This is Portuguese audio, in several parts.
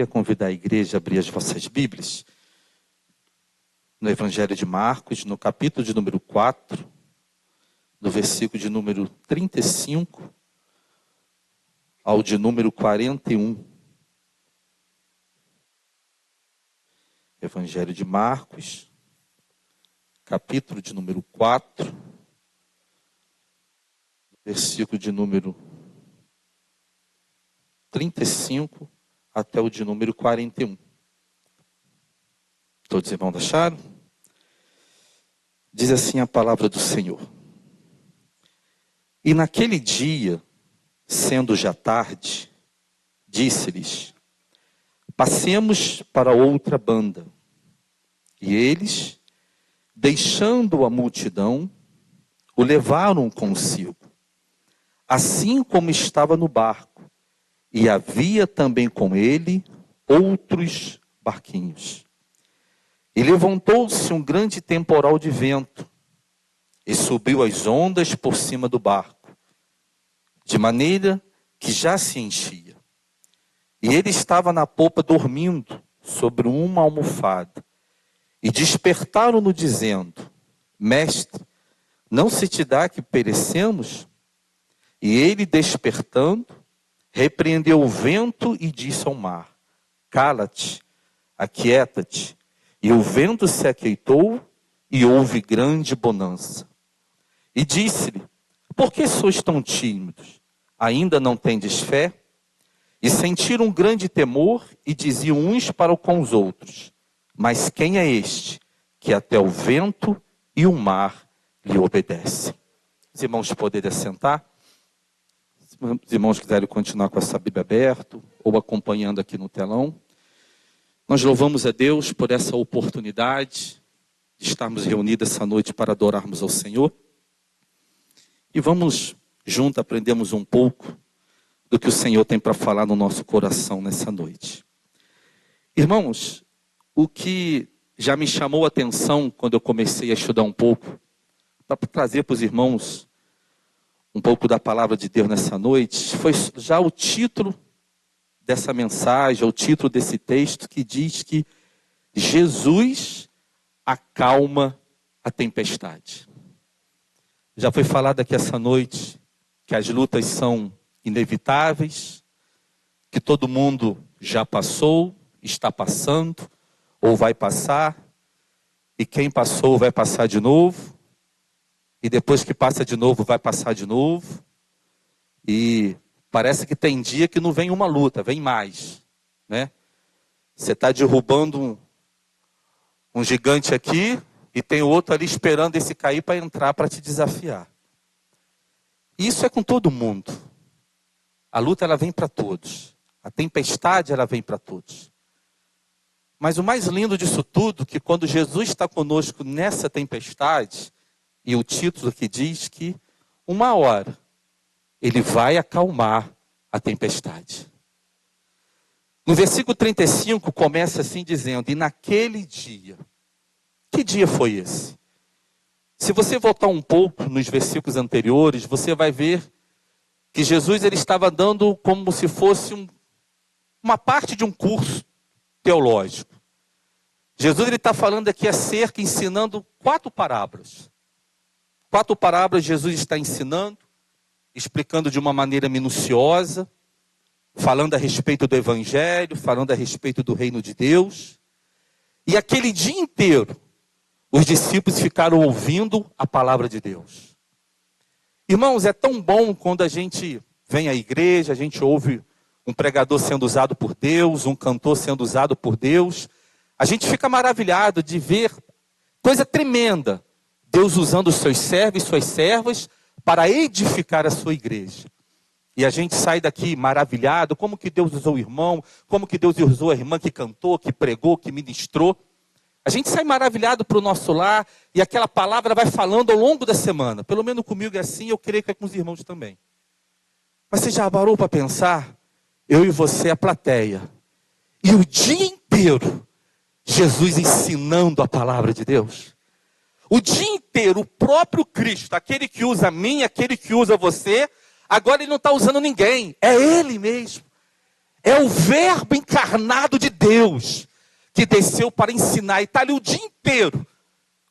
queria convidar a igreja a abrir as vossas Bíblias no Evangelho de Marcos, no capítulo de número 4, do versículo de número 35 ao de número 41. Evangelho de Marcos, capítulo de número 4, versículo de número 35 até o de número 41. Todos os irmãos acharam? Diz assim a palavra do Senhor. E naquele dia, sendo já tarde, disse-lhes: passemos para outra banda. E eles, deixando a multidão, o levaram consigo, assim como estava no barco. E havia também com ele outros barquinhos. E levantou-se um grande temporal de vento, e subiu as ondas por cima do barco, de maneira que já se enchia. E ele estava na popa dormindo sobre uma almofada. E despertaram-no dizendo: Mestre, não se te dá que perecemos? E ele, despertando, repreendeu o vento e disse ao mar: cala-te, aquieta-te. E o vento se aquietou e houve grande bonança. E disse-lhe: por que sois tão tímidos? Ainda não tendes fé? E sentiram um grande temor e diziam uns para com os outros: mas quem é este que até o vento e o mar lhe obedecem? Os irmãos poderem assentar? Se os irmãos quiserem continuar com essa Bíblia aberta ou acompanhando aqui no telão. Nós louvamos a Deus por essa oportunidade de estarmos reunidos essa noite para adorarmos ao Senhor. E vamos juntos aprendermos um pouco do que o Senhor tem para falar no nosso coração nessa noite. Irmãos, o que já me chamou a atenção quando eu comecei a estudar um pouco, para trazer para os irmãos um pouco da palavra de Deus nessa noite, foi já o título dessa mensagem, o título desse texto, que diz que Jesus acalma a tempestade. Já foi falado aqui essa noite que as lutas são inevitáveis, que todo mundo já passou, está passando, ou vai passar, e quem passou vai passar de novo, e depois que passa de novo, vai passar de novo, e parece que tem dia que não vem uma luta, vem mais, né? Você está derrubando um gigante aqui, e tem outro ali esperando esse cair para entrar, para te desafiar. Isso é com todo mundo. A luta, ela vem para todos. A tempestade, ela vem para todos. Mas o mais lindo disso tudo, que quando Jesus está conosco nessa tempestade, e o título que diz que uma hora Ele vai acalmar a tempestade. No versículo 35 começa assim dizendo: e naquele dia. Que dia foi esse? Se você voltar um pouco nos versículos anteriores, você vai ver que Jesus ele estava dando como se fosse uma parte de um curso teológico. Jesus ele está falando aqui acerca, ensinando 4 parábolas. 4 parábolas Jesus está ensinando, explicando de uma maneira minuciosa, falando a respeito do Evangelho, falando a respeito do reino de Deus. E aquele dia inteiro, os discípulos ficaram ouvindo a palavra de Deus. Irmãos, é tão bom quando a gente vem à igreja, a gente ouve um pregador sendo usado por Deus, um cantor sendo usado por Deus. A gente fica maravilhado de ver coisa tremenda. Deus usando os seus servos e suas servas para edificar a sua igreja. E a gente sai daqui maravilhado, como que Deus usou o irmão, como que Deus usou a irmã que cantou, que pregou, que ministrou. A gente sai maravilhado para o nosso lar e aquela palavra vai falando ao longo da semana. Pelo menos comigo é assim, eu creio que é com os irmãos também. Mas você já parou para pensar? Eu e você, a plateia. E o dia inteiro, Jesus ensinando a palavra de Deus. O dia inteiro, o próprio Cristo, aquele que usa a mim, aquele que usa você, agora ele não está usando ninguém. É Ele mesmo. É o Verbo encarnado de Deus que desceu para ensinar e está ali o dia inteiro.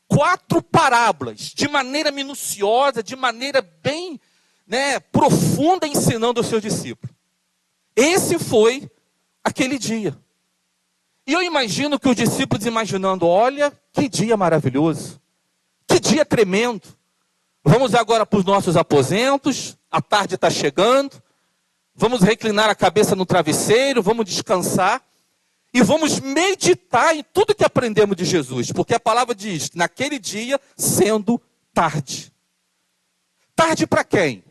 4 parábolas, de maneira minuciosa, de maneira bem profunda, ensinando aos seus discípulos. Esse foi aquele dia. E eu imagino que os discípulos imaginando, olha, que dia maravilhoso, que dia tremendo. Vamos agora para os nossos aposentos, a tarde está chegando, vamos reclinar a cabeça no travesseiro, vamos descansar e vamos meditar em tudo que aprendemos de Jesus, porque a palavra diz, naquele dia, sendo tarde. Tarde para quem?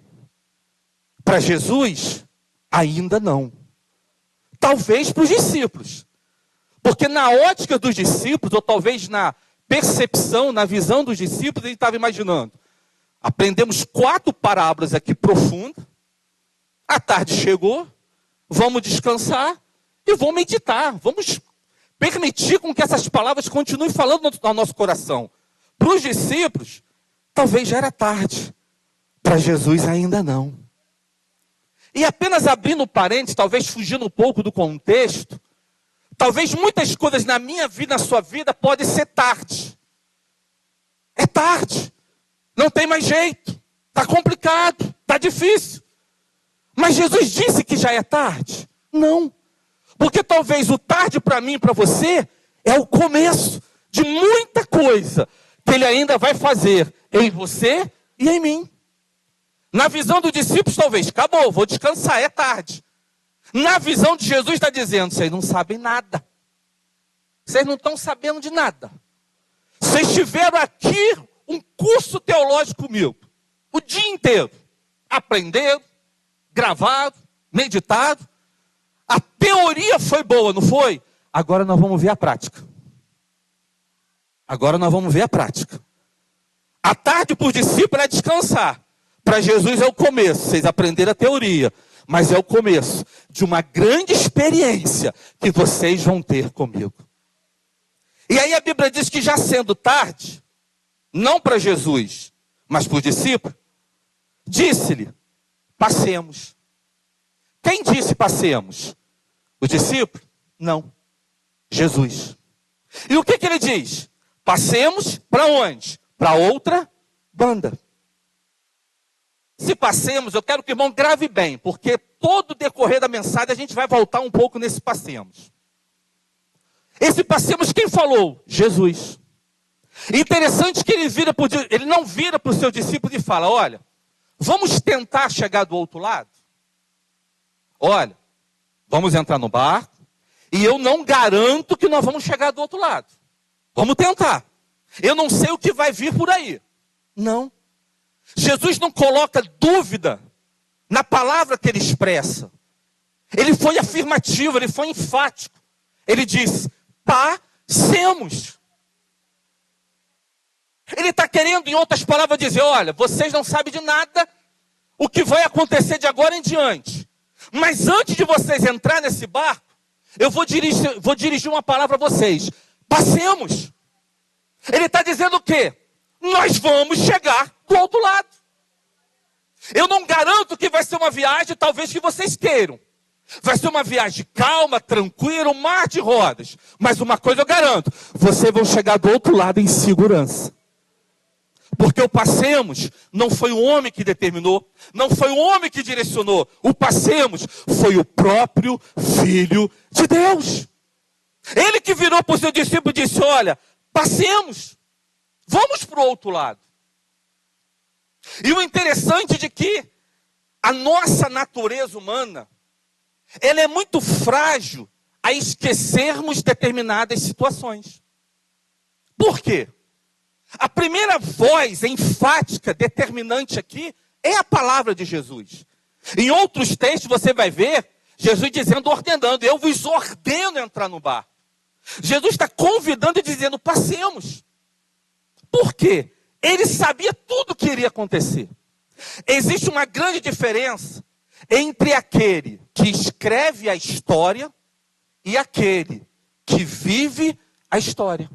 Para Jesus? Ainda não. Talvez para os discípulos. Porque na ótica dos discípulos, ou talvez na percepção, na visão dos discípulos, ele estava imaginando. Aprendemos 4 parábolas aqui profundas. A tarde chegou, vamos descansar e vamos meditar. Vamos permitir com que essas palavras continuem falando no nosso coração. Para os discípulos, talvez já era tarde. Para Jesus ainda não. E apenas abrindo parênteses, talvez fugindo um pouco do contexto, talvez muitas coisas na minha vida, na sua vida, podem ser tarde. É tarde. Não tem mais jeito. Está complicado. Está difícil. Mas Jesus disse que já é tarde? Não. Porque talvez o tarde para mim e para você é o começo de muita coisa que Ele ainda vai fazer em você e em mim. Na visão dos discípulos, talvez, acabou, vou descansar, é tarde. Na visão de Jesus está dizendo, vocês não sabem nada. Vocês não estão sabendo de nada. Vocês tiveram aqui um curso teológico comigo. O dia inteiro. Aprenderam, gravado, meditado. A teoria foi boa, não foi? Agora nós vamos ver a prática. Agora nós vamos ver a prática. A tarde para os discípulos é descansar. Para Jesus é o começo. Vocês aprenderam a teoria. Mas é o começo de uma grande experiência que vocês vão ter comigo. E aí a Bíblia diz que já sendo tarde, não para Jesus, mas para os discípulos, disse-lhe, passemos. Quem disse passemos? Os discípulos? Não. Jesus. E o que ele diz? Passemos para onde? Para outra banda. Se passemos, eu quero que o irmão grave bem, porque todo o decorrer da mensagem a gente vai voltar um pouco nesse passemos. Esse passemos quem falou? Jesus. Interessante que ele não vira para os seus discípulos e fala, olha, vamos tentar chegar do outro lado? Olha, vamos entrar no barco e eu não garanto que nós vamos chegar do outro lado. Vamos tentar. Eu não sei o que vai vir por aí. Não. Jesus não coloca dúvida na palavra que ele expressa. Ele foi afirmativo, ele foi enfático. Ele diz, passemos. Ele está querendo, em outras palavras, dizer, olha, vocês não sabem de nada o que vai acontecer de agora em diante. Mas antes de vocês entrar nesse barco, eu vou dirigir uma palavra a vocês. Passemos. Ele está dizendo o quê? Nós vamos chegar do outro lado. Eu não garanto que vai ser uma viagem, talvez que vocês queiram. Vai ser uma viagem calma, tranquila, um mar de rodas. Mas uma coisa eu garanto, vocês vão chegar do outro lado em segurança. Porque o passemos não foi o homem que determinou, não foi o homem que direcionou. O passemos foi o próprio Filho de Deus. Ele que virou para o seu discípulo e disse, olha, passemos. Vamos para o outro lado. E o interessante de que a nossa natureza humana, ela é muito frágil a esquecermos determinadas situações. Por quê? A primeira voz enfática, determinante aqui, é a palavra de Jesus. Em outros textos você vai ver Jesus dizendo, ordenando, eu vos ordeno entrar no barco. Jesus está convidando e dizendo, passemos. Por quê? Ele sabia tudo o que iria acontecer. Existe uma grande diferença entre aquele que escreve a história e aquele que vive a história.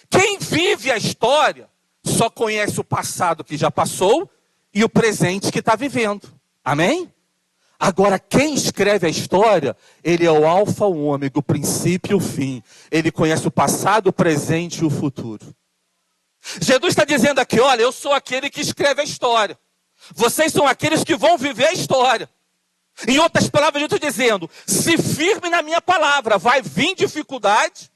Quem vive a história só conhece o passado que já passou e o presente que está vivendo. Amém? Agora, quem escreve a história, ele é o alfa, o ômega, o princípio e o fim. Ele conhece o passado, o presente e o futuro. Jesus está dizendo aqui, olha, eu sou aquele que escreve a história. Vocês são aqueles que vão viver a história. Em outras palavras, eu estou dizendo, se firme na minha palavra. Vai vir dificuldade,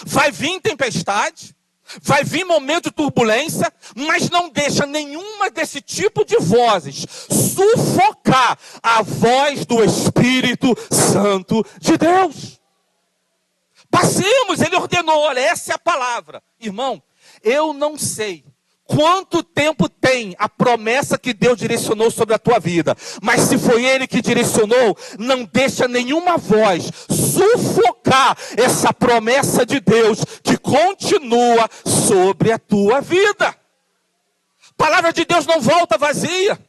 vai vir tempestade, vai vir momento de turbulência, mas não deixa nenhuma desse tipo de vozes sufocar a voz do Espírito Santo de Deus. Passemos, ele ordenou, olha, essa é a palavra. Irmão, eu não sei quanto tempo tem a promessa que Deus direcionou sobre a tua vida, mas se foi Ele que direcionou, não deixa nenhuma voz sufocar essa promessa de Deus que continua sobre a tua vida. A palavra de Deus não volta vazia.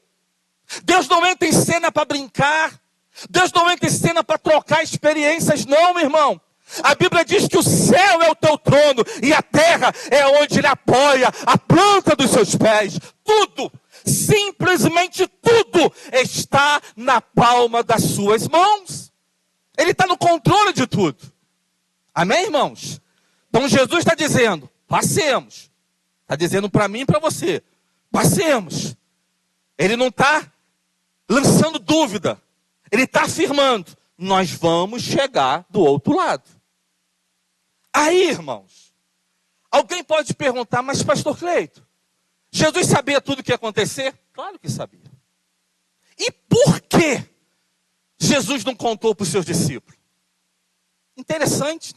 Deus não entra em cena para brincar. Deus não entra em cena para trocar experiências, não, meu irmão. A Bíblia diz que o céu é o teu trono e a terra é onde ele apoia a planta dos seus pés. Tudo, simplesmente tudo está na palma das suas mãos. Ele está no controle de tudo. Amém, irmãos? Então Jesus está dizendo, passemos. Está dizendo para mim e para você, passemos. Ele não está lançando dúvida. Ele está afirmando, nós vamos chegar do outro lado. Aí, irmãos, alguém pode perguntar, mas pastor Cleito, Jesus sabia tudo o que ia acontecer? Claro que sabia. E por que Jesus não contou para os seus discípulos? Interessante,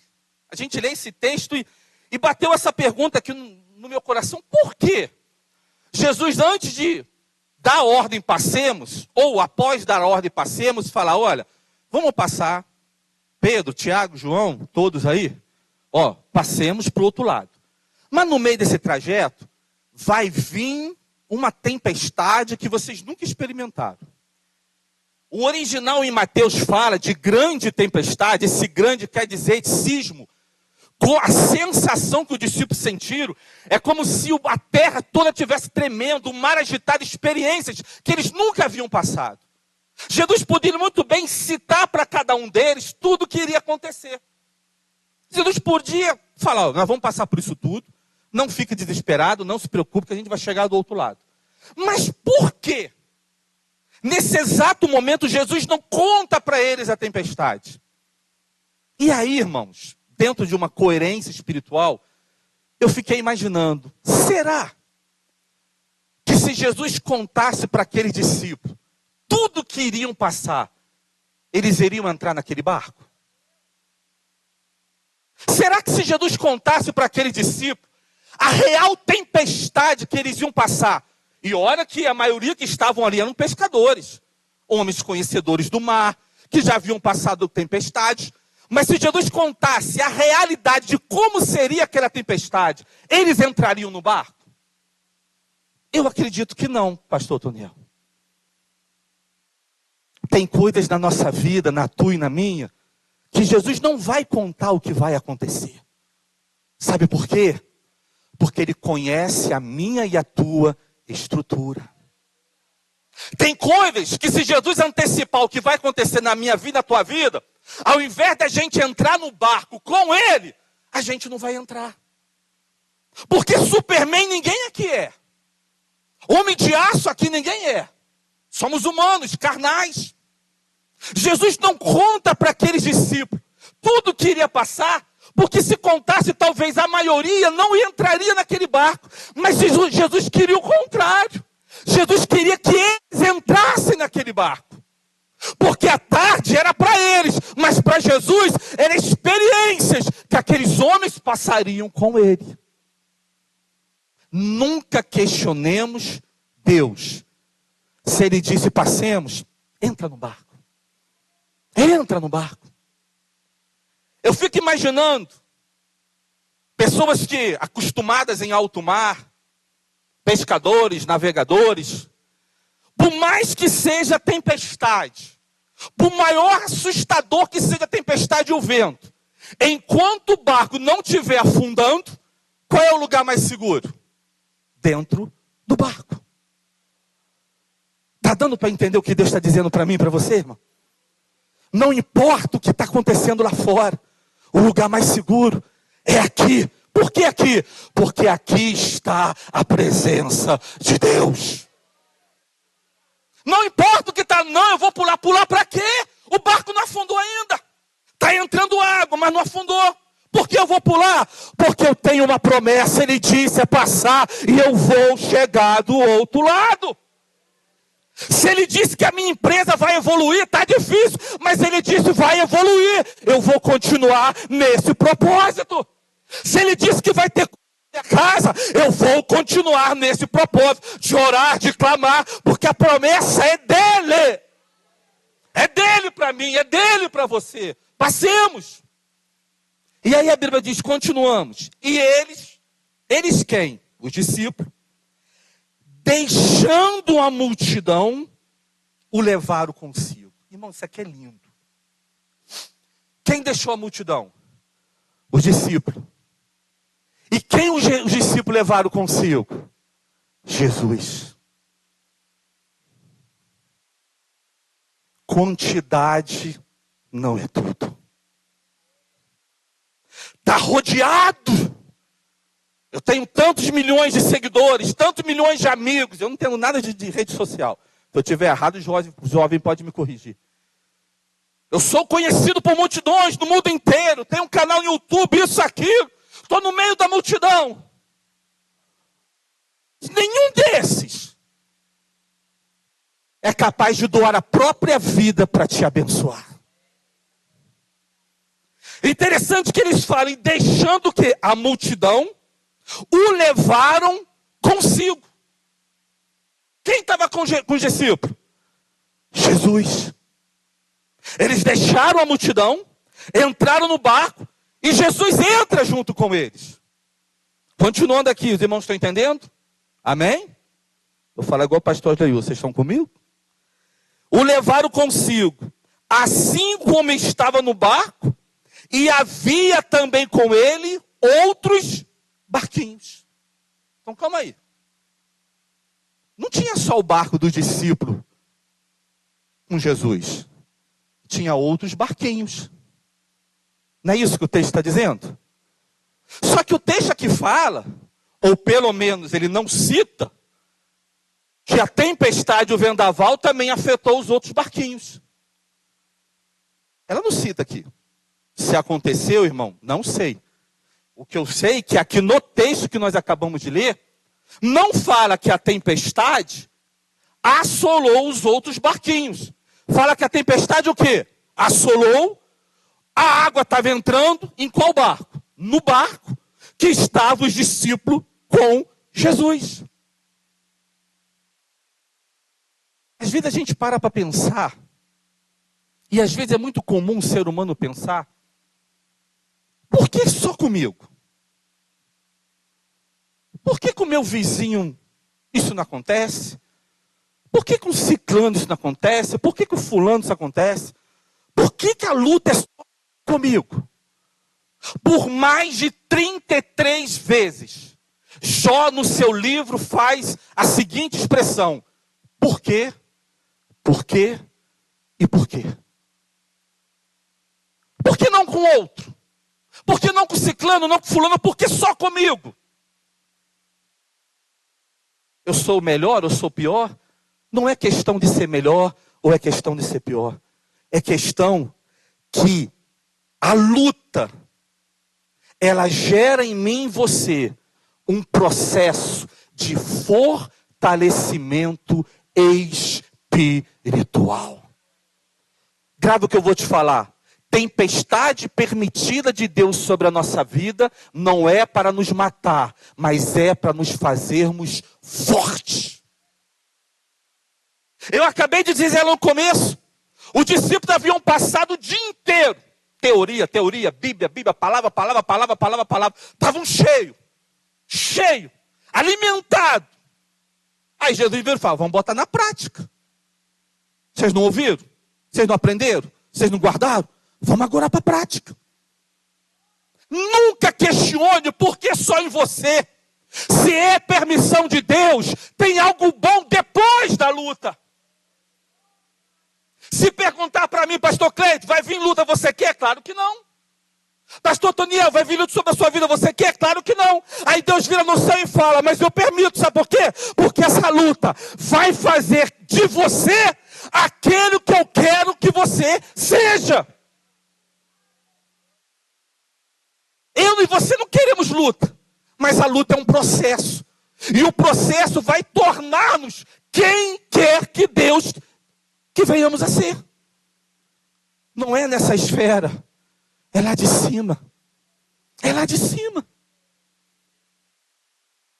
a gente lê esse texto e bateu essa pergunta aqui no meu coração. Por quê? Jesus, antes de dar a ordem, passemos, ou após dar a ordem, passemos, falar, olha, vamos passar, Pedro, Tiago, João, todos aí, ó, passemos para o outro lado. Mas no meio desse trajeto, vai vir uma tempestade que vocês nunca experimentaram. O original em Mateus fala de grande tempestade, esse grande quer dizer de sismo. A sensação que os discípulos sentiram é como se a terra toda estivesse tremendo, o mar agitado, experiências que eles nunca haviam passado. Jesus poderia muito bem citar para cada um deles tudo o que iria acontecer. Jesus podia falar, nós vamos passar por isso tudo, não fique desesperado, não se preocupe que a gente vai chegar do outro lado. Mas por quê? Nesse exato momento, Jesus não conta para eles a tempestade. E aí, irmãos, dentro de uma coerência espiritual, eu fiquei imaginando, será que se Jesus contasse para aqueles discípulos tudo que iriam passar, eles iriam entrar naquele barco? Será que se Jesus contasse para aqueles discípulos a real tempestade que eles iam passar? E olha que a maioria que estavam ali eram pescadores, homens conhecedores do mar, que já haviam passado tempestades. Mas se Jesus contasse a realidade de como seria aquela tempestade, eles entrariam no barco? Eu acredito que não, pastor Toniel. Tem coisas na nossa vida, na tua e na minha, que Jesus não vai contar o que vai acontecer. Sabe por quê? Porque Ele conhece a minha e a tua estrutura. Tem coisas que se Jesus antecipar o que vai acontecer na minha vida, na tua vida, ao invés da gente entrar no barco com Ele, a gente não vai entrar. Porque Superman ninguém aqui é. Homem de aço aqui ninguém é. Somos humanos, carnais. Jesus não conta para aqueles discípulos tudo que iria passar, porque se contasse talvez a maioria não entraria naquele barco. Mas Jesus queria o contrário. Jesus queria que eles entrassem naquele barco. Porque a tarde era para eles, mas para Jesus eram experiências que aqueles homens passariam com Ele. Nunca questionemos Deus. Se Ele disse passemos, entra no barco. Entra no barco. Eu fico imaginando pessoas que acostumadas em alto mar, pescadores, navegadores, por mais que seja tempestade, por maior assustador que seja a tempestade e o vento, enquanto o barco não estiver afundando, qual é o lugar mais seguro? Dentro do barco. Está dando para entender o que Deus está dizendo para mim e para você, irmão? Não importa o que está acontecendo lá fora, o lugar mais seguro é aqui. Por que aqui? Porque aqui está a presença de Deus. Não importa o que está, não, eu vou pular. Pular para quê? O barco não afundou ainda. Está entrando água, mas não afundou. Por que eu vou pular? Porque eu tenho uma promessa, ele disse, é passar e eu vou chegar do outro lado. Se ele disse que a minha empresa vai evoluir, está difícil, mas ele disse vai evoluir. Eu vou continuar nesse propósito. Se ele disse que vai ter minha casa, eu vou continuar nesse propósito de orar, de clamar, porque a promessa é dele. É dele para mim, é dele para você. Passemos. E aí a Bíblia diz, continuamos. E eles quem? Os discípulos, deixando a multidão, o levaram consigo. Irmão, isso aqui é lindo. Quem deixou a multidão? Os discípulos. E quem os discípulos levaram consigo? Jesus. Quantidade não é tudo. Está rodeado. Eu tenho tantos milhões de seguidores, tantos milhões de amigos. Eu não tenho nada de rede social. Se eu estiver errado, o jovem pode me corrigir. Eu sou conhecido por multidões no mundo inteiro. Tenho um canal no YouTube, isso, aquilo. Estou no meio da multidão. Nenhum desses é capaz de doar a própria vida para te abençoar. Interessante que eles falem, deixando que a multidão o levaram consigo. Quem estava com os discípulos? Jesus. Eles deixaram a multidão, entraram no barco, e Jesus entra junto com eles. Continuando aqui, os irmãos estão entendendo? Amém? Vou falar igual o pastor Jair, vocês estão comigo? O levaram consigo, assim como estava no barco, e havia também com ele outros barquinhos. Então calma aí. Não tinha só o barco dos discípulos com Jesus. Tinha outros barquinhos. Não é isso que o texto está dizendo? Só que o texto aqui fala, ou pelo menos ele não cita, que a tempestade, o vendaval, também afetou os outros barquinhos. Ela não cita aqui. Se aconteceu, irmão, não sei. O que eu sei é que aqui no texto que nós acabamos de ler, não fala que a tempestade assolou os outros barquinhos. Fala que a tempestade o quê? Assolou, a água estava entrando em qual barco? No barco que estavam os discípulos com Jesus. Às vezes a gente para pensar, e às vezes é muito comum o ser humano pensar, por que só comigo? Por que com o meu vizinho isso não acontece? Por que com o ciclano isso não acontece? Por que com o fulano isso acontece? Por que a luta é só comigo? Por mais de 33 vezes, Jó no seu livro faz a seguinte expressão: por quê? Por quê? E por quê? Por que não com outro? Por que não com ciclano, não com fulano? Por que só comigo? Eu sou melhor, eu sou pior? Não é questão de ser melhor ou é questão de ser pior. É questão que a luta, ela gera em mim e você um processo de fortalecimento espiritual. Grave o que eu vou te falar. Tempestade permitida de Deus sobre a nossa vida não é para nos matar, mas é para nos fazermos fortes. Eu acabei de dizer no começo, os discípulos haviam passado o dia inteiro, teoria, Bíblia, palavra, estavam cheios, alimentados. Aí Jesus veio e falou, vamos botar na prática. Vocês não ouviram? Vocês não aprenderam? Vocês não guardaram? Vamos agora para a prática. Nunca questione por que só em você. Se é permissão de Deus, tem algo bom depois da luta. Se perguntar para mim, pastor Cleito, vai vir luta, você quer? Claro que não. Pastor Toniel, vai vir luta sobre a sua vida, você quer? Claro que não. Aí Deus vira no céu e fala, mas eu permito, sabe por quê? Porque essa luta vai fazer de você aquele que eu quero que você seja. Eu e você não queremos luta, mas a luta é um processo. E o processo vai tornar-nos quem quer que Deus que venhamos a ser. Não é nessa esfera, é lá de cima. É lá de cima.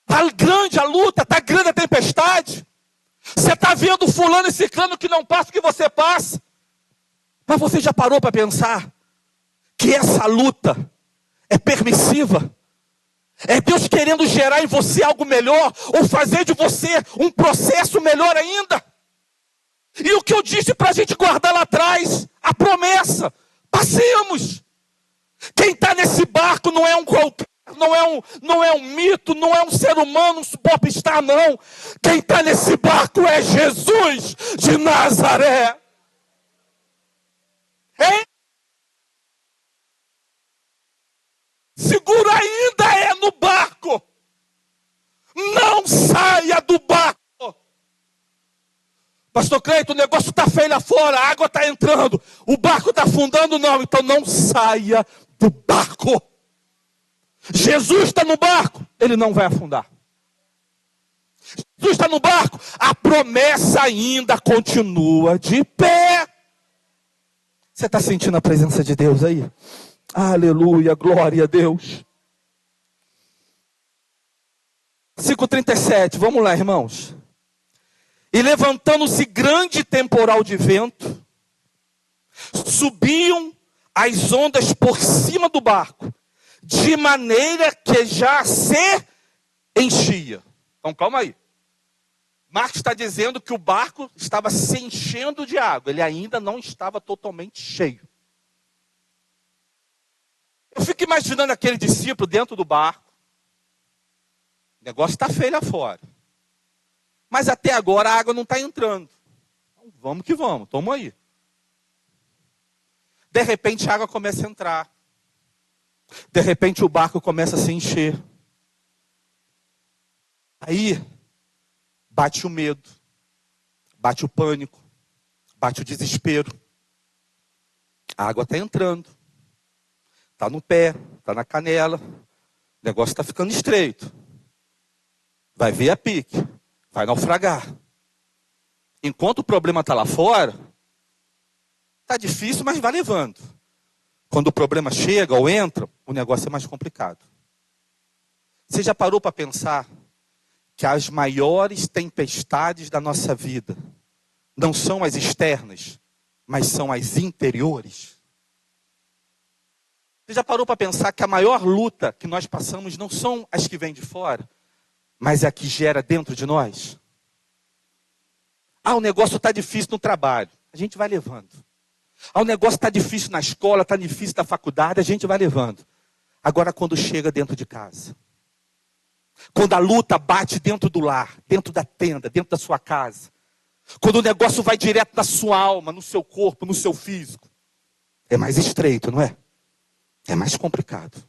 Está grande a luta, está grande a tempestade. Você está vendo fulano e ciclano que não passa o que você passa. Mas você já parou para pensar que essa luta é permissiva? É Deus querendo gerar em você algo melhor, ou fazer de você um processo melhor ainda. E o que eu disse para a gente guardar lá atrás, a promessa, passemos. Quem está nesse barco não é um qualquer, não é um mito, não é um ser humano, um popstar, não. Quem está nesse barco é Jesus de Nazaré. Hein? Segura ainda é no barco. Não saia do barco. Pastor Cleito, o negócio está feio lá fora, a água está entrando, o barco está afundando, não. Então não saia do barco. Jesus está no barco, ele não vai afundar. Jesus está no barco, a promessa ainda continua de pé. Você está sentindo a presença de Deus aí? Aleluia, glória a Deus. 5:37, vamos lá, irmãos. E levantando-se grande temporal de vento, subiam as ondas por cima do barco, de maneira que já se enchia. Então calma aí. Marcos está dizendo que o barco estava se enchendo de água, ele ainda não estava totalmente cheio. Eu fico imaginando aquele discípulo dentro do barco. O negócio está feio lá fora. Mas até agora a água não está entrando. Então, vamos que vamos, toma aí. De repente a água começa a entrar. De repente o barco começa a se encher. Aí bate o medo, bate o pânico, bate o desespero. A água está entrando. Está no pé, está na canela. O negócio está ficando estreito. Vai ver a pique. Vai naufragar. Enquanto o problema está lá fora, está difícil, mas vai levando. Quando o problema chega ou entra, o negócio é mais complicado. Você já parou para pensar que as maiores tempestades da nossa vida não são as externas, mas são as interiores? Você já parou para pensar que a maior luta que nós passamos não são as que vêm de fora, mas é a que gera dentro de nós? Ah, o negócio está difícil no trabalho. A gente vai levando. Ah, o negócio está difícil na escola, está difícil na faculdade. A gente vai levando. Agora, quando chega dentro de casa. Quando a luta bate dentro do lar, dentro da tenda, dentro da sua casa. Quando o negócio vai direto na sua alma, no seu corpo, no seu físico. É mais estreito, não é? É mais complicado.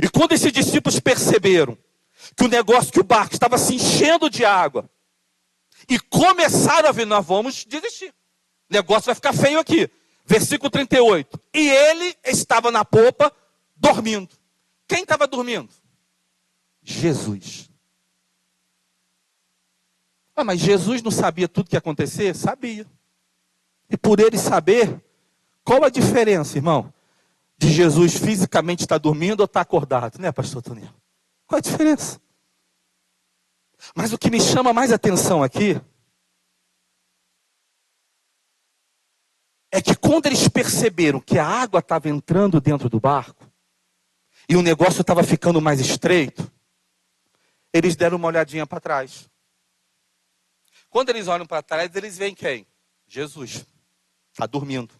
E quando esses discípulos perceberam que o negócio, que o barco estava se enchendo de água, e começaram a ver, nós vamos desistir. O negócio vai ficar feio aqui. Versículo 38. E ele estava na popa, dormindo. Quem estava dormindo? Jesus. Ah, mas Jesus não sabia tudo que ia acontecer? Sabia. E por ele saber, qual a diferença, irmão, de Jesus fisicamente estar dormindo ou estar acordado, né, pastor Toniel? Qual a diferença? Mas o que me chama mais atenção aqui é que quando eles perceberam que a água estava entrando dentro do barco e o negócio estava ficando mais estreito, eles deram uma olhadinha para trás. Quando eles olham para trás, eles veem quem? Jesus. Está dormindo.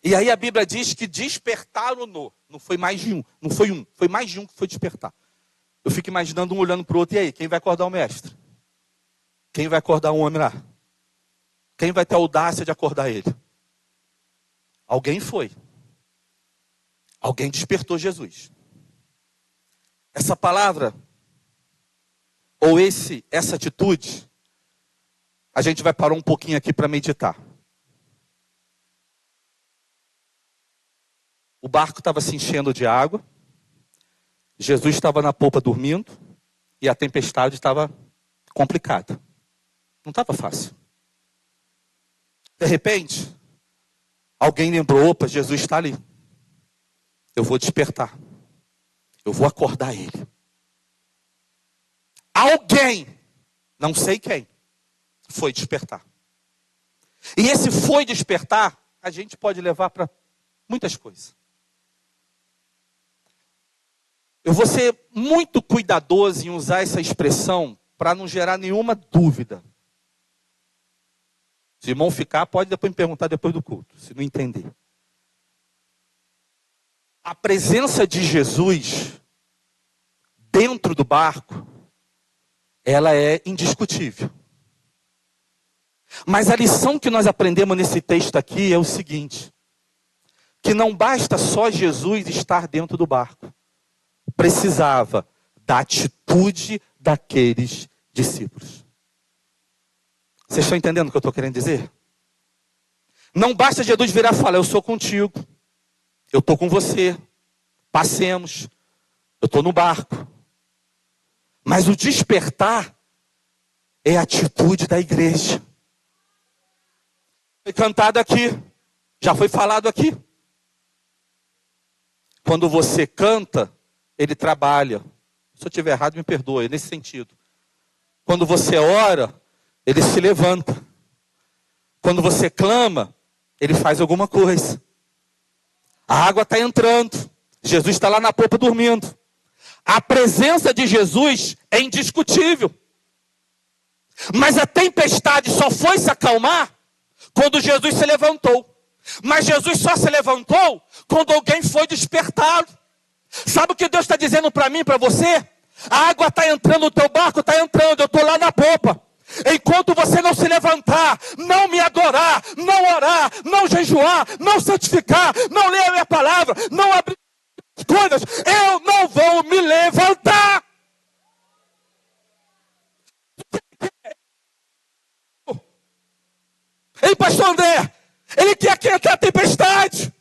E aí a Bíblia diz que despertaram-no. Não foi mais de um. Não foi um. Foi mais de um que foi despertar. Eu fico imaginando um olhando para o outro. E aí, quem vai acordar o mestre? Quem vai acordar um homem lá? Quem vai ter a audácia de acordar ele? Alguém foi. Alguém despertou Jesus. Essa palavra, ou essa atitude, a gente vai parar um pouquinho aqui para meditar. O barco estava se enchendo de água, Jesus estava na popa dormindo, e a tempestade estava complicada. Não estava fácil. De repente, alguém lembrou, opa, Jesus está ali. Eu vou despertar. Eu vou acordar ele. Alguém, não sei quem, foi despertar. E esse foi despertar, a gente pode levar para muitas coisas. Eu vou ser muito cuidadoso em usar essa expressão para não gerar nenhuma dúvida. Se o irmão ficar, pode depois me perguntar depois do culto, se não entender. A presença de Jesus dentro do barco, ela é indiscutível. Mas a lição que nós aprendemos nesse texto aqui é o seguinte: que não basta só Jesus estar dentro do barco. Precisava da atitude daqueles discípulos. Vocês estão entendendo o que eu estou querendo dizer? Não basta Jesus virar e falar, eu sou contigo, eu estou com você, passemos, eu estou no barco. Mas o despertar é a atitude da igreja. Foi cantado aqui, já foi falado aqui. Quando você canta, ele trabalha. Se eu estiver errado, me perdoe, nesse sentido. Quando você ora, ele se levanta. Quando você clama, ele faz alguma coisa. A água está entrando. Jesus está lá na popa dormindo. A presença de Jesus é indiscutível. Mas a tempestade só foi se acalmar quando Jesus se levantou. Mas Jesus só se levantou quando alguém foi despertado. Sabe o que Deus está dizendo para mim, para você? A água está entrando no teu barco, está entrando, eu estou lá na popa. Enquanto você não se levantar, não me adorar, não orar, não jejuar, não santificar, não ler a minha palavra, não abrir as coisas, eu não vou me levantar. Ei, pastor André, ele quer aquietar a tempestade,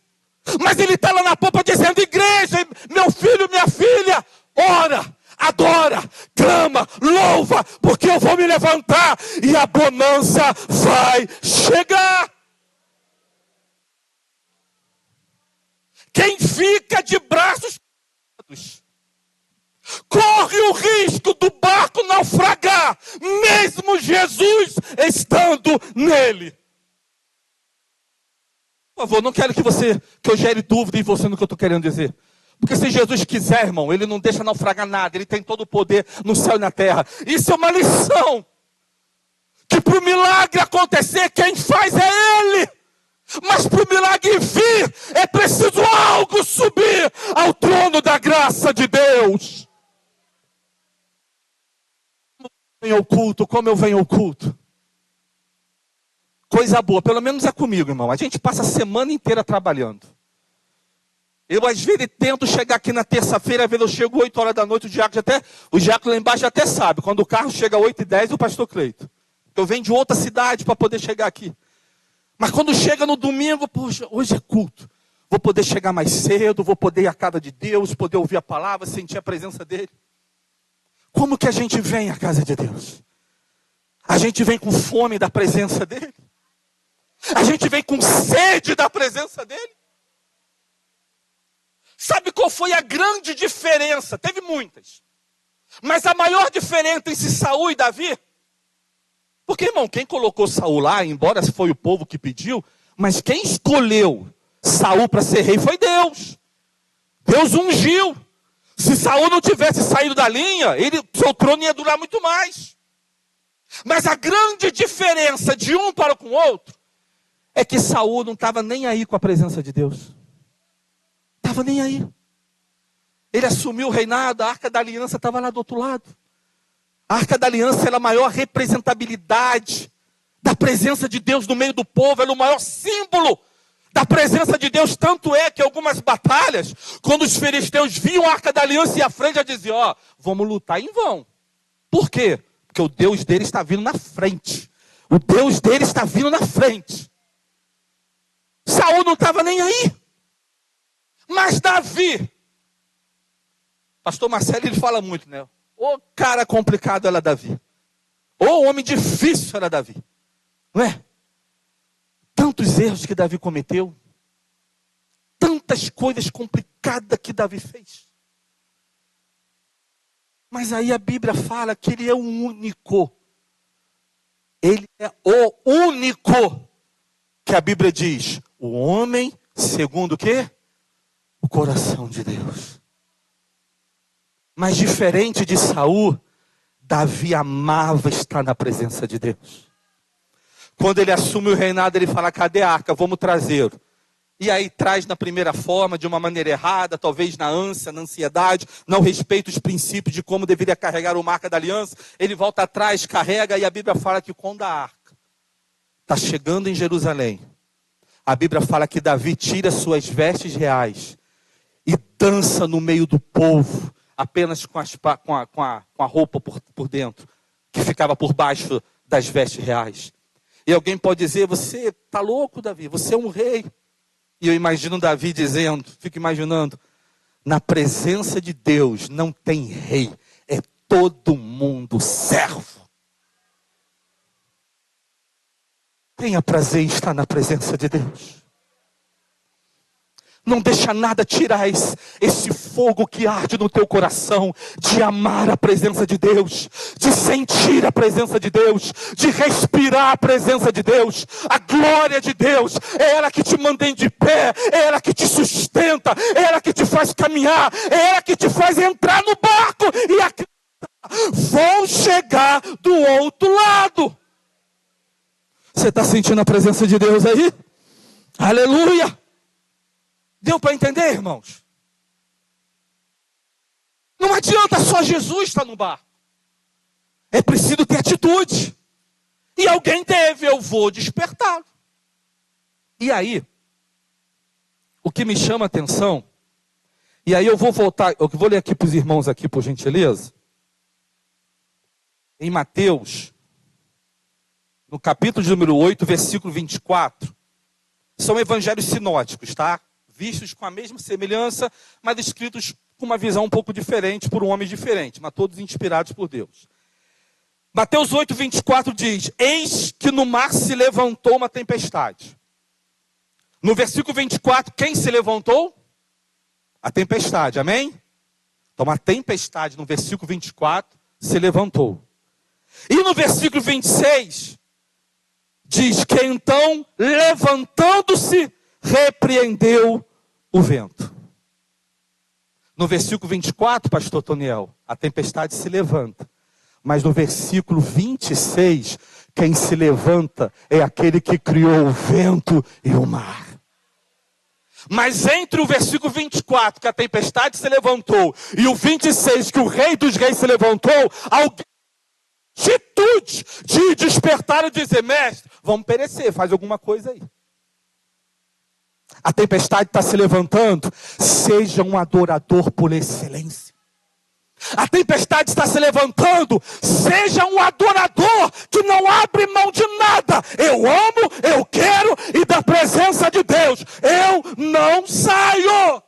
mas ele está lá na popa dizendo, igreja, meu filho, minha filha, ora, adora, clama, louva, porque eu vou me levantar e a bonança vai chegar. Quem fica de braços cruzados corre o risco do barco naufragar, mesmo Jesus estando nele. Por favor, não quero que eu gere dúvida em você no que eu estou querendo dizer. Porque se Jesus quiser, irmão, ele não deixa naufragar nada. Ele tem todo o poder no céu e na terra. Isso é uma lição. Que para o milagre acontecer, quem faz é Ele. Mas para o milagre vir, é preciso algo subir ao trono da graça de Deus. Como eu venho ao culto. Coisa boa, pelo menos é comigo, irmão. A gente passa a semana inteira trabalhando. Eu, às vezes, tento chegar aqui na terça-feira, às vezes eu chego 8 horas da noite, o diácono lá embaixo até sabe. Quando o carro chega às 8h10, o pastor Cleito. Eu venho de outra cidade para poder chegar aqui. Mas quando chega no domingo, poxa, hoje é culto. Vou poder chegar mais cedo, vou poder ir à casa de Deus, poder ouvir a palavra, sentir a presença dele. Como que a gente vem à casa de Deus? A gente vem com fome da presença dele? A gente vem com sede da presença dele? Sabe qual foi a grande diferença? Teve muitas. Mas a maior diferença entre Saul e Davi? Porque, irmão, quem colocou Saul lá, embora foi o povo que pediu, mas quem escolheu Saul para ser rei foi Deus. Deus ungiu. Se Saul não tivesse saído da linha, seu trono ia durar muito mais. Mas a grande diferença de um para com o outro é que Saul não estava nem aí com a presença de Deus. Estava nem aí. Ele assumiu o reinado, a Arca da Aliança estava lá do outro lado. A Arca da Aliança era a maior representabilidade da presença de Deus no meio do povo, era o maior símbolo da presença de Deus. Tanto é que algumas batalhas, quando os filisteus viam a Arca da Aliança e à frente, já diziam, ó, vamos lutar em vão. Por quê? Porque o Deus dele está vindo na frente. O Deus dele está vindo na frente. Saul não estava nem aí. Mas Davi, pastor Marcelo, ele fala muito, né? Ô cara complicado era Davi. Ô homem difícil era Davi. Não é? Tantos erros que Davi cometeu. Tantas coisas complicadas que Davi fez. Mas aí a Bíblia fala que ele é o único. Ele é o único que a Bíblia diz. O homem segundo o quê? O coração de Deus. Mas diferente de Saul, Davi amava estar na presença de Deus. Quando ele assume o reinado, ele fala, cadê a arca? Vamos trazer. E aí traz na primeira forma, de uma maneira errada, talvez na ânsia, na ansiedade, não respeita os princípios de como deveria carregar uma arca da aliança. Ele volta atrás, carrega, e a Bíblia fala que quando a arca está chegando em Jerusalém, a Bíblia fala que Davi tira suas vestes reais e dança no meio do povo, apenas com a roupa por dentro, que ficava por baixo das vestes reais. E alguém pode dizer, você está louco, Davi, você é um rei. E eu imagino Davi dizendo, fico imaginando, na presença de Deus não tem rei, é todo mundo servo. Tenha prazer em estar na presença de Deus. Não deixa nada tirar esse fogo que arde no teu coração, de amar a presença de Deus, de sentir a presença de Deus, de respirar a presença de Deus. A glória de Deus é ela que te mantém de pé, é ela que te sustenta, é ela que te faz caminhar, é ela que te faz entrar no barco e vão chegar do outro lado. Você está sentindo a presença de Deus aí? Aleluia! Deu para entender, irmãos? Não adianta só Jesus estar no barco. É preciso ter atitude. E alguém teve, eu vou despertá-lo. E aí, o que me chama a atenção, e aí eu vou voltar, eu vou ler aqui para os irmãos aqui, por gentileza. Em Mateus, no capítulo de número 8, versículo 24. São evangelhos sinóticos, tá? Vistos com a mesma semelhança, mas escritos com uma visão um pouco diferente, por um homem diferente, mas todos inspirados por Deus. Mateus 8, 24 diz, eis que no mar se levantou uma tempestade. No versículo 24, quem se levantou? A tempestade, amém? Então a tempestade no versículo 24 se levantou. E no versículo 26, diz que então, levantando-se, repreendeu o vento. No versículo 24, pastor Toniel, a tempestade se levanta. Mas no versículo 26, quem se levanta é aquele que criou o vento e o mar. Mas entre o versículo 24, que a tempestade se levantou, e o 26, que o rei dos reis se levantou, alguém atitude de despertar e dizer, mestre, vamos perecer, faz alguma coisa aí. A tempestade está se levantando, seja um adorador por excelência. A tempestade está se levantando, seja um adorador que não abre mão de nada. Eu amo, eu quero, e da presença de Deus eu não saio.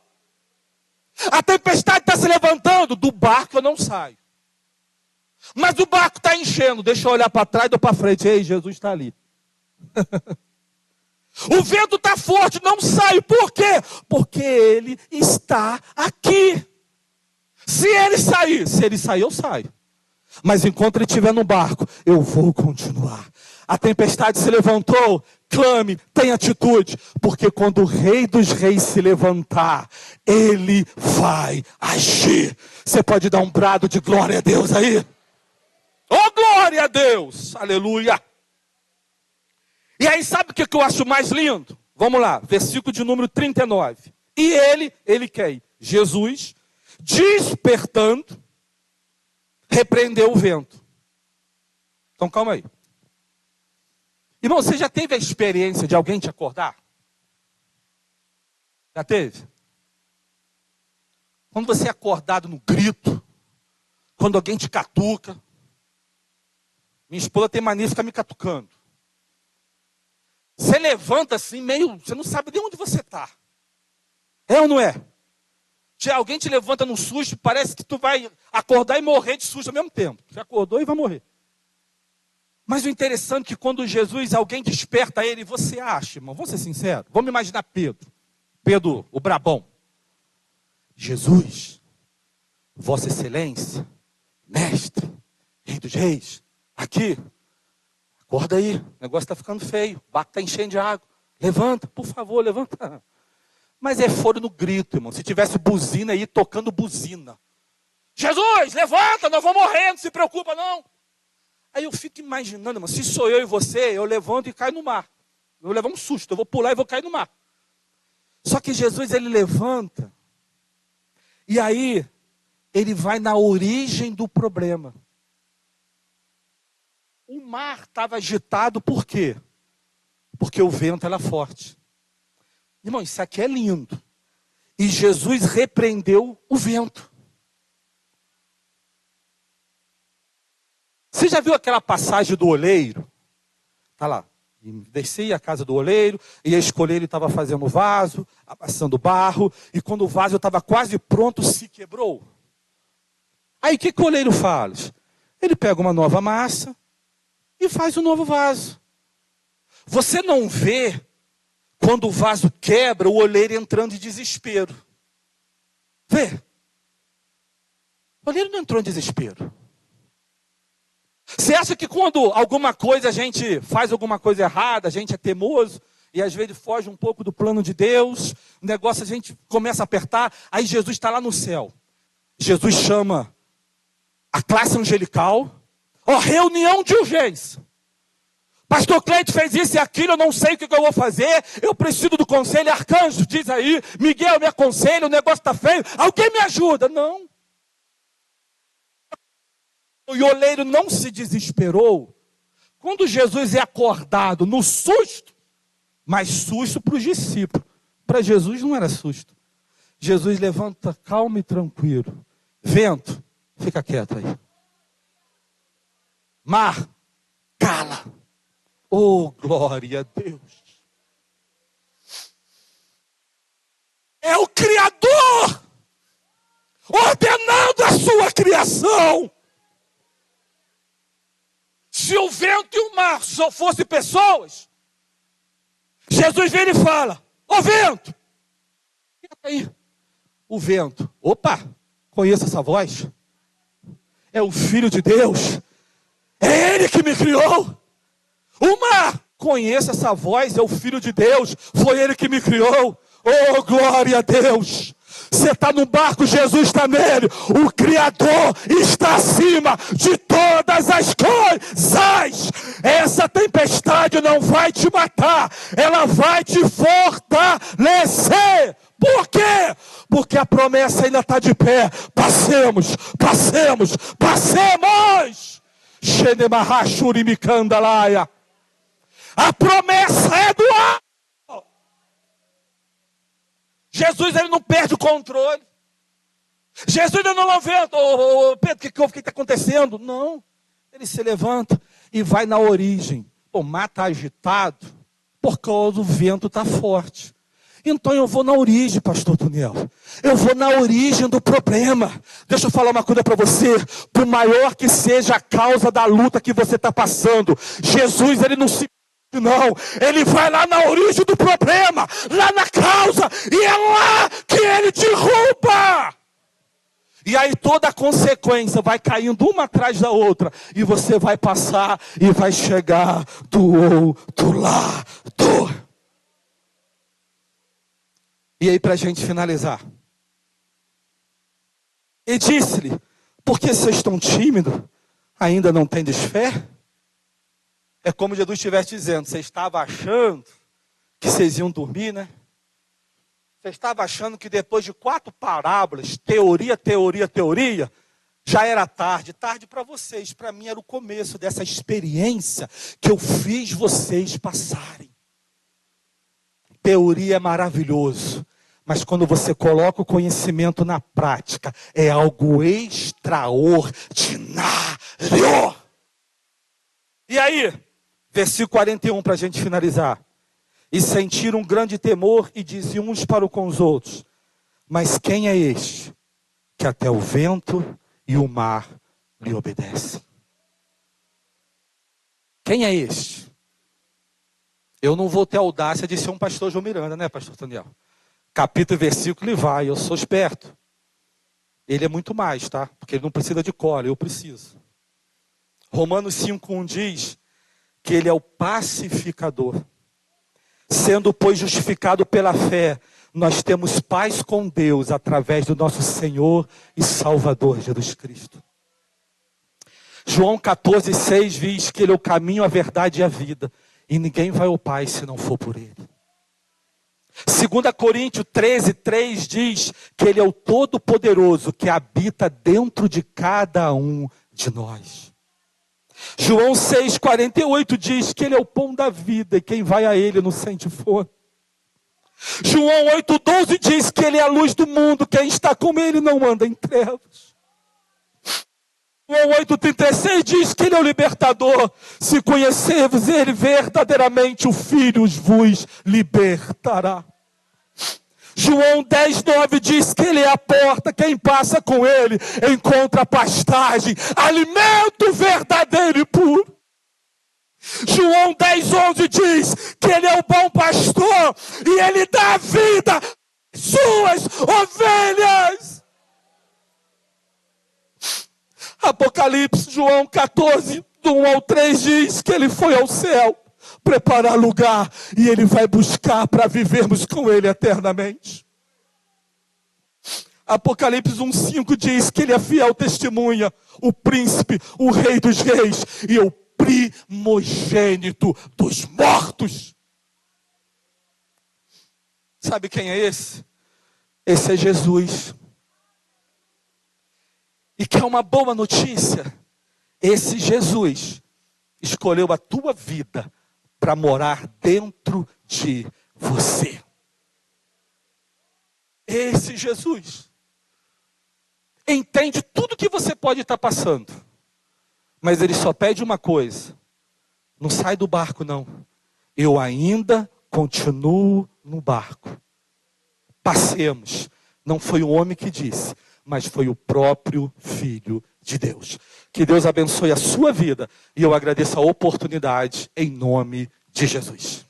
A tempestade está se levantando, do barco eu não saio. Mas o barco está enchendo, deixa eu olhar para trás ou para frente. Ei, Jesus está ali. O vento está forte, não saio. Por quê? Porque ele está aqui. Se ele sair, eu saio. Mas enquanto ele estiver no barco, eu vou continuar. A tempestade se levantou, clame, tenha atitude. Porque quando o rei dos reis se levantar, ele vai agir. Você pode dar um brado de glória a Deus aí? Oh, glória a Deus! Aleluia! E aí, sabe o que eu acho mais lindo? Vamos lá, versículo de número 39. E ele quem? Jesus, despertando, repreendeu o vento. Então, calma aí. Irmão, você já teve a experiência de alguém te acordar? Já teve? Quando você é acordado no grito, quando alguém te catuca. Minha esposa tem mania de ficar me catucando. Você levanta assim, meio, você não sabe nem onde você está. É ou não é? Alguém te levanta num susto, parece que tu vai acordar e morrer de susto ao mesmo tempo. Você acordou e vai morrer. Mas o interessante é que quando alguém desperta ele, você acha, irmão, vamos ser sinceros, vamos imaginar Pedro, o brabão. Jesus, Vossa Excelência, Mestre, Rei dos Reis, aqui, acorda aí, o negócio está ficando feio, o barco está enchendo de água, levanta, por favor, levanta. Mas é fora no grito, irmão, se tivesse buzina aí, tocando buzina. Jesus, levanta, nós vamos morrer, não se preocupa não. Aí eu fico imaginando, irmão, se sou eu e você, eu levanto e caio no mar. Eu vou levar um susto, eu vou pular e vou cair no mar. Só que Jesus, ele levanta, e aí, ele vai na origem do problema. O mar estava agitado por quê? Porque o vento era forte. Irmão, isso aqui é lindo. E Jesus repreendeu o vento. Você já viu aquela passagem do oleiro? Está lá. Desci a casa do oleiro, ia escolher, ele estava fazendo o vaso, amassando barro, e quando o vaso estava quase pronto, se quebrou. Aí o que o oleiro faz? Ele pega uma nova massa e faz um novo vaso. Você não vê, quando o vaso quebra, o oleiro entrando em desespero. Vê? O oleiro não entrou em desespero. Você acha que quando alguma coisa, a gente faz alguma coisa errada, a gente é teimoso, e às vezes foge um pouco do plano de Deus, o negócio a gente começa a apertar, aí Jesus está lá no céu. Jesus chama a classe angelical, reunião de urgência. Pastor Cleide fez isso e aquilo, eu não sei o que eu vou fazer, eu preciso do conselho, arcanjo, diz aí, Miguel me aconselha, o negócio está feio, alguém me ajuda. Não. O oleiro não se desesperou. Quando Jesus é acordado no susto, mas susto para os discípulos. Para Jesus não era susto. Jesus levanta calmo e tranquilo. Vento, fica quieto aí. Mar, cala. Oh, glória a Deus. É o Criador ordenando a sua criação. Se o vento e o mar só fossem pessoas, Jesus vem e fala, ô vento, fica aí. O vento, opa, conheço essa voz. É o Filho de Deus. É Ele que me criou. O mar, conheço essa voz, é o Filho de Deus. Foi Ele que me criou. Oh, glória a Deus. Você está no barco, Jesus está nele. O Criador está acima de todas as coisas. Essa tempestade não vai te matar. Ela vai te fortalecer. Por quê? Porque a promessa ainda está de pé. Passemos. A promessa é do alto. Jesus, ele não perde o controle. Jesus ainda não levanta. Pedro, o que está acontecendo? Não. Ele se levanta e vai na origem. O mar está agitado por causa do vento está forte. Então eu vou na origem, pastor Tuniel. Eu vou na origem do problema. Deixa eu falar uma coisa para você. Por maior que seja a causa da luta que você está passando, Jesus, ele não se... Não, ele vai lá na origem do problema, lá na causa, e é lá que ele derruba. E aí toda a consequência vai caindo uma atrás da outra, e você vai passar e vai chegar do outro lado. E aí, para a gente finalizar, e disse-lhe, por que vocês estão tímidos? Ainda não tendes fé? É como Jesus estivesse dizendo, você estava achando que vocês iam dormir, né? Você estava achando que depois de 4 parábolas, teoria, Já era tarde para vocês, para mim era o começo dessa experiência que eu fiz vocês passarem. Teoria é maravilhoso, mas quando você coloca o conhecimento na prática, é algo extraordinário. E aí, versículo 41 para a gente finalizar. E sentiram um grande temor e diziam uns para com os outros: mas quem é este que até o vento e o mar lhe obedecem? Quem é este? Eu não vou ter audácia de ser um pastor João Miranda, né, pastor Daniel? Capítulo e versículo ele vai, eu sou esperto. Ele é muito mais, tá? Porque ele não precisa de cola, eu preciso. Romanos 5:1 diz que ele é o pacificador. Sendo, pois, justificado pela fé, nós temos paz com Deus através do nosso Senhor e Salvador Jesus Cristo. João 14:6 diz que ele é o caminho, a verdade e a vida. E ninguém vai ao Pai se não for por ele. 2 Coríntios 13:3 diz que ele é o Todo-Poderoso que habita dentro de cada um de nós. João 6:48 diz que ele é o pão da vida e quem vai a ele não sente fome. João 8:12 diz que ele é a luz do mundo, quem está com ele não anda em trevas. João 8:36 diz que ele é o libertador. Se conhecermos ele verdadeiramente, o Filho vos libertará. João 10:9 diz que ele é a porta, quem passa com ele encontra pastagem, alimento verdadeiro e puro. João 10:11 diz que ele é o bom pastor e ele dá vida às suas ovelhas. Apocalipse, João 14:1-3 diz que ele foi ao céu preparar lugar e ele vai buscar para vivermos com ele eternamente. Apocalipse 1:5 diz que ele é fiel testemunha, o príncipe, o rei dos reis e o primogênito dos mortos. Sabe quem é esse? Esse é Jesus. E quer uma boa notícia? Esse Jesus escolheu a tua vida para morar dentro de você. Esse Jesus entende tudo que você pode estar passando, mas ele só pede uma coisa: não sai do barco não, eu ainda continuo no barco. Passemos. Não foi o homem que disse, mas foi o próprio Filho de Deus. Que Deus abençoe a sua vida e eu agradeço a oportunidade em nome de Jesus.